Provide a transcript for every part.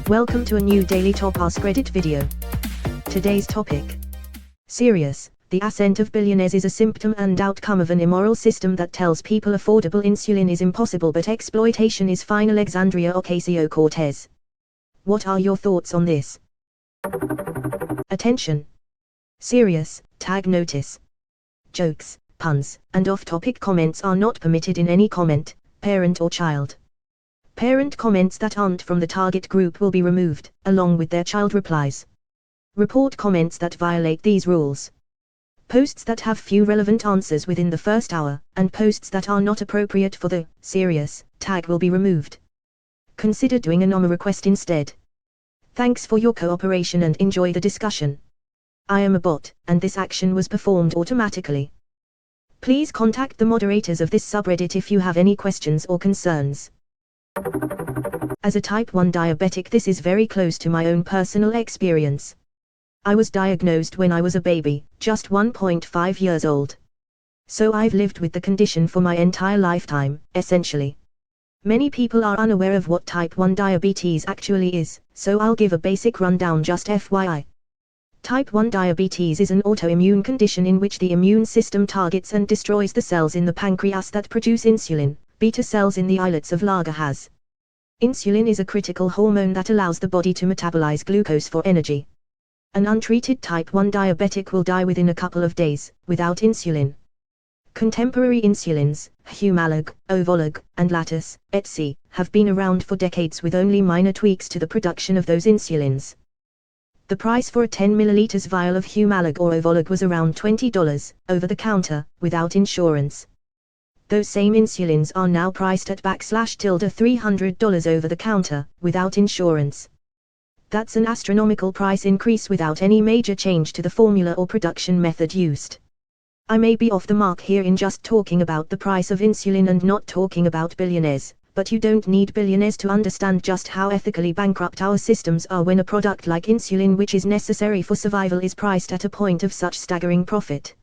Welcome to a new daily top Askreddit video. Today's topic. Serious, the ascent of billionaires is a symptom and outcome of an immoral system that tells people affordable insulin is impossible but exploitation is fine. Alexandria Ocasio-Cortez. What are your thoughts on this? Attention. Serious, tag notice. Jokes, puns, and off-topic comments are not permitted in any comment, parent or child. Parent comments that aren't from the target group will be removed, along with their child replies. Report comments that violate these rules. Posts that have few relevant answers within the first hour, and posts that are not appropriate for the serious tag will be removed. Consider doing a NOMA request instead. Thanks for your cooperation and enjoy the discussion. I am a bot, and this action was performed automatically. Please contact the moderators of this subreddit if you have any questions or concerns. As a type 1 diabetic, this is very close to my own personal experience. I was diagnosed when I was a baby, just 1.5 years old. So I've lived with the condition for my entire lifetime, essentially. Many people are unaware of what type 1 diabetes actually is, so I'll give a basic rundown just FYI. Type 1 diabetes is an autoimmune condition in which the immune system targets and destroys the cells in the pancreas that produce insulin, beta cells in the islets of Langerhans. Insulin is a critical hormone that allows the body to metabolize glucose for energy. An untreated type 1 diabetic will die within a couple of days, without insulin. Contemporary insulins, Humalog, Ovolog, and Lattus, etc., have been around for decades with only minor tweaks to the production of those insulins. The price for a 10 ml vial of Humalog or Ovolog was around $20, over the counter, without insurance. Those same insulins are now priced at $300 over the counter, without insurance. That's an astronomical price increase without any major change to the formula or production method used. I may be off the mark here in just talking about the price of insulin and not talking about billionaires, but you don't need billionaires to understand just how ethically bankrupt our systems are when a product like insulin, which is necessary for survival, is priced at a point of such staggering profit.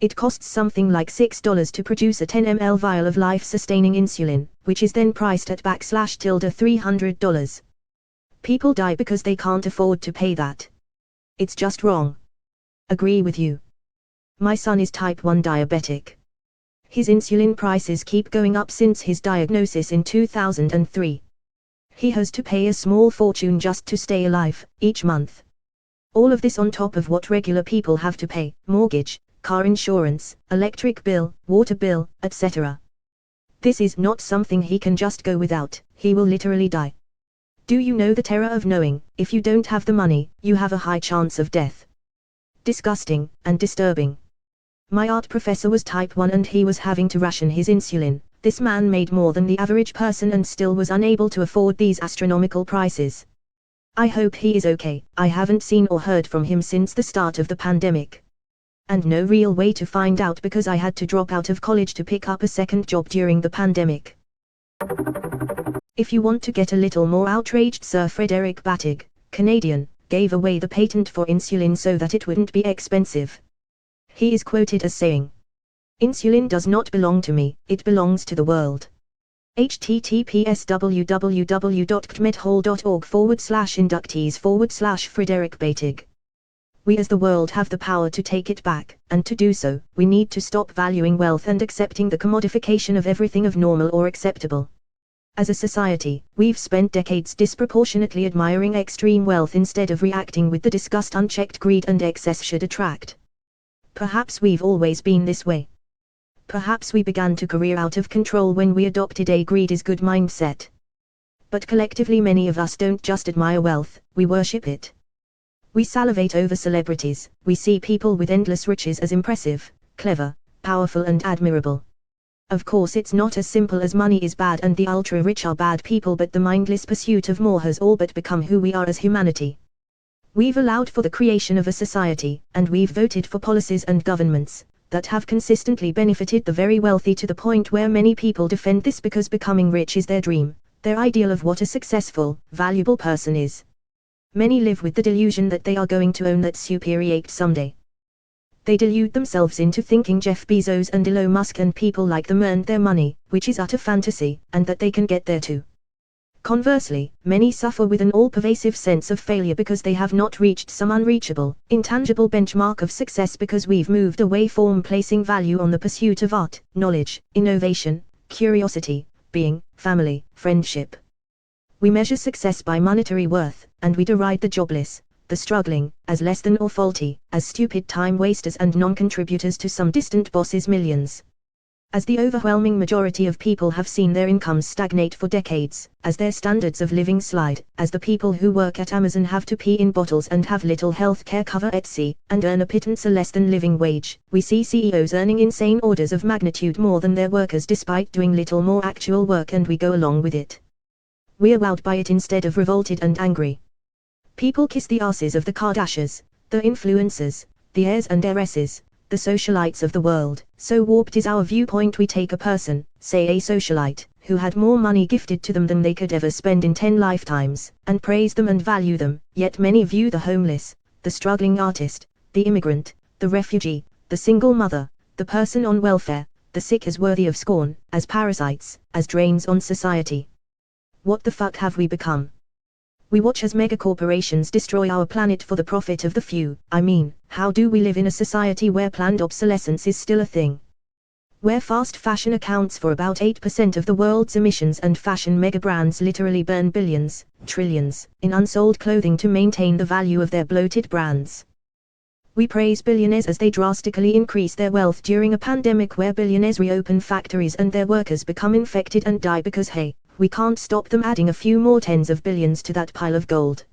It costs something like $6 to produce a 10 ml vial of life-sustaining insulin, which is then priced at $300. People die because they can't afford to pay that. It's just wrong. Agree with you. My son is type 1 diabetic. His insulin prices keep going up since his diagnosis in 2003. He has to pay a small fortune just to stay alive, each month. All of this on top of what regular people have to pay: mortgage, car insurance, electric bill, water bill, etc. This is not something he can just go without. He will literally die. Do you know the terror of knowing, if you don't have the money, you have a high chance of death? Disgusting, and disturbing. My art professor was type 1 and he was having to ration his insulin. This man made more than the average person and still was unable to afford these astronomical prices. I hope he is okay. I haven't seen or heard from him since the start of the pandemic. And no real way to find out because I had to drop out of college to pick up a second job during the pandemic. If you want to get a little more outraged, Sir Frederick Batig, Canadian, gave away the patent for insulin so that it wouldn't be expensive. He is quoted as saying, "Insulin does not belong to me, it belongs to the world." https://www.cmethall.org/inductees/Frederick Batig. We as the world have the power to take it back, and to do so, we need to stop valuing wealth and accepting the commodification of everything of normal or acceptable. As a society, we've spent decades disproportionately admiring extreme wealth instead of reacting with the disgust unchecked greed and excess should attract. Perhaps we've always been this way. Perhaps we began to career out of control when we adopted a greed is good mindset. But collectively many of us don't just admire wealth, we worship it. We salivate over celebrities, we see people with endless riches as impressive, clever, powerful and admirable. Of course it's not as simple as money is bad and the ultra-rich are bad people, but the mindless pursuit of more has all but become who we are as humanity. We've allowed for the creation of a society, and we've voted for policies and governments that have consistently benefited the very wealthy to the point where many people defend this because becoming rich is their dream, their ideal of what a successful, valuable person is. Many live with the delusion that they are going to own that superiate someday. They delude themselves into thinking Jeff Bezos and Elon Musk and people like them earned their money, which is utter fantasy, and that they can get there too. Conversely, many suffer with an all-pervasive sense of failure because they have not reached some unreachable, intangible benchmark of success because we've moved away from placing value on the pursuit of art, knowledge, innovation, curiosity, being, family, friendship. We measure success by monetary worth, and we deride the jobless, the struggling, as less than or faulty, as stupid time wasters and non-contributors to some distant boss's millions. As the overwhelming majority of people have seen their incomes stagnate for decades, as their standards of living slide, as the people who work at Amazon have to pee in bottles and have little health care cover at sea, and earn a pittance a less than living wage, we see CEOs earning insane orders of magnitude more than their workers despite doing little more actual work, and we go along with it. We're wowed by it instead of revolted and angry. People kiss the asses of the Kardashians, the influencers, the heirs and heiresses, the socialites of the world. So warped is our viewpoint, we take a person, say a socialite, who had more money gifted to them than they could ever spend in 10 lifetimes, and praise them and value them, yet many view the homeless, the struggling artist, the immigrant, the refugee, the single mother, the person on welfare, the sick as worthy of scorn, as parasites, as drains on society. What the fuck have we become? We watch as megacorporations destroy our planet for the profit of the few. I mean, how do we live in a society where planned obsolescence is still a thing? Where fast fashion accounts for about 8% of the world's emissions and fashion mega brands literally burn billions, trillions, in unsold clothing to maintain the value of their bloated brands. We praise billionaires as they drastically increase their wealth during a pandemic where billionaires reopen factories and their workers become infected and die because hey, we can't stop them adding a few more tens of billions to that pile of gold.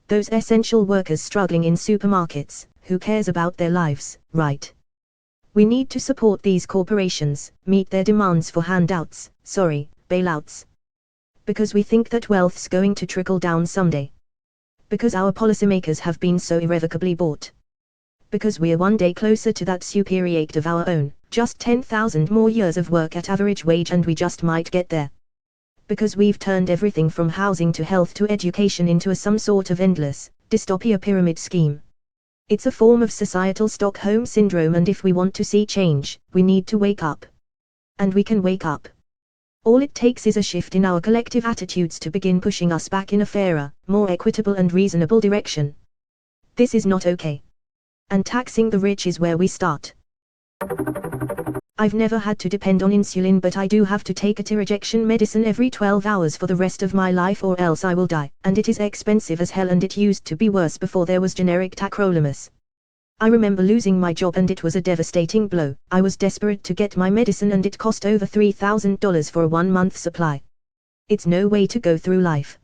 Those essential workers struggling in supermarkets, who cares about their lives, right? We need to support these corporations, meet their demands for handouts, bailouts. Because we think that wealth's going to trickle down someday. Because our policymakers have been so irrevocably bought. Because we're one day closer to that superior act of our own, just 10,000 more years of work at average wage and we just might get there. Because we've turned everything from housing to health to education into some sort of endless, dystopia pyramid scheme. It's a form of societal Stockholm syndrome, and if we want to see change, we need to wake up. And we can wake up. All it takes is a shift in our collective attitudes to begin pushing us back in a fairer, more equitable and reasonable direction. This is not okay. And taxing the rich is where we start. I've never had to depend on insulin, but I do have to take a T-rejection medicine every 12 hours for the rest of my life or else I will die, and it is expensive as hell, and it used to be worse before there was generic tacrolimus. I remember losing my job and it was a devastating blow. I was desperate to get my medicine and it cost over $3,000 for a 1-month supply. It's no way to go through life.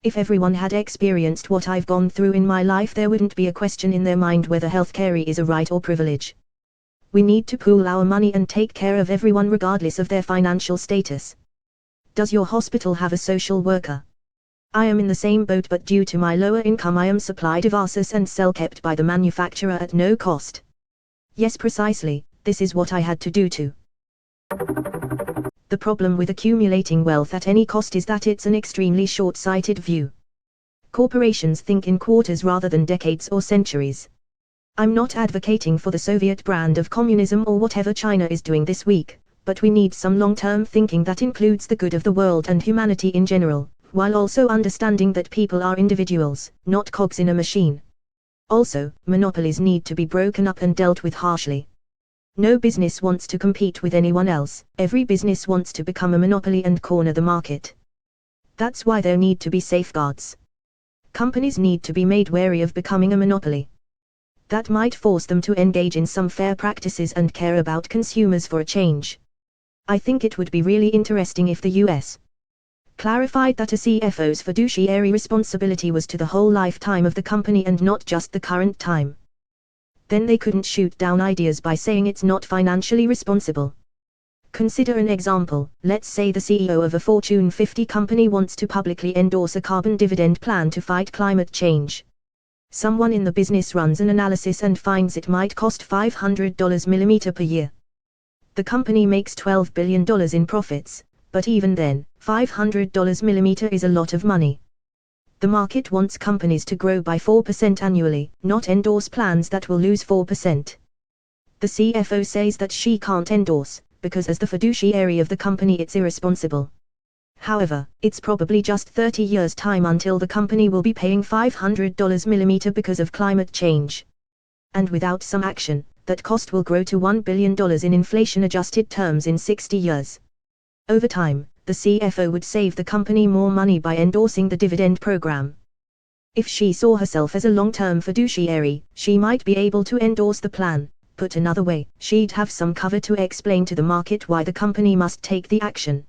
If everyone had experienced what I've gone through in my life, there wouldn't be a question in their mind whether healthcare is a right or privilege. We need to pool our money and take care of everyone regardless of their financial status. Does your hospital have a social worker? I am in the same boat, but due to my lower income I am supplied Evasis and cell kept by the manufacturer at no cost. Yes, precisely, this is what I had to do too. The problem with accumulating wealth at any cost is that it's an extremely short-sighted view. Corporations think in quarters rather than decades or centuries. I'm not advocating for the Soviet brand of communism or whatever China is doing this week, but we need some long-term thinking that includes the good of the world and humanity in general, while also understanding that people are individuals, not cogs in a machine. Also, monopolies need to be broken up and dealt with harshly. No business wants to compete with anyone else, every business wants to become a monopoly and corner the market. That's why there need to be safeguards. Companies need to be made wary of becoming a monopoly. That might force them to engage in some fair practices and care about consumers for a change. I think it would be really interesting if the US clarified that a CFO's fiduciary responsibility was to the whole lifetime of the company and not just the current time. Then they couldn't shoot down ideas by saying it's not financially responsible. Consider an example. Let's say the CEO of a Fortune 50 company wants to publicly endorse a carbon dividend plan to fight climate change. Someone in the business runs an analysis and finds it might cost $500 millimeter per year. The company makes $12 billion in profits, but even then, $500 millimeter is a lot of money. The market wants companies to grow by 4% annually, not endorse plans that will lose 4%. The CFO says that she can't endorse, because as the fiduciary of the company it's irresponsible. However, it's probably just 30 years' time until the company will be paying $500 because of climate change. And without some action, that cost will grow to $1 billion in inflation-adjusted terms in 60 years. Over time, the CFO would save the company more money by endorsing the dividend program. If she saw herself as a long-term fiduciary, she might be able to endorse the plan. Put another way, she'd have some cover to explain to the market why the company must take the action.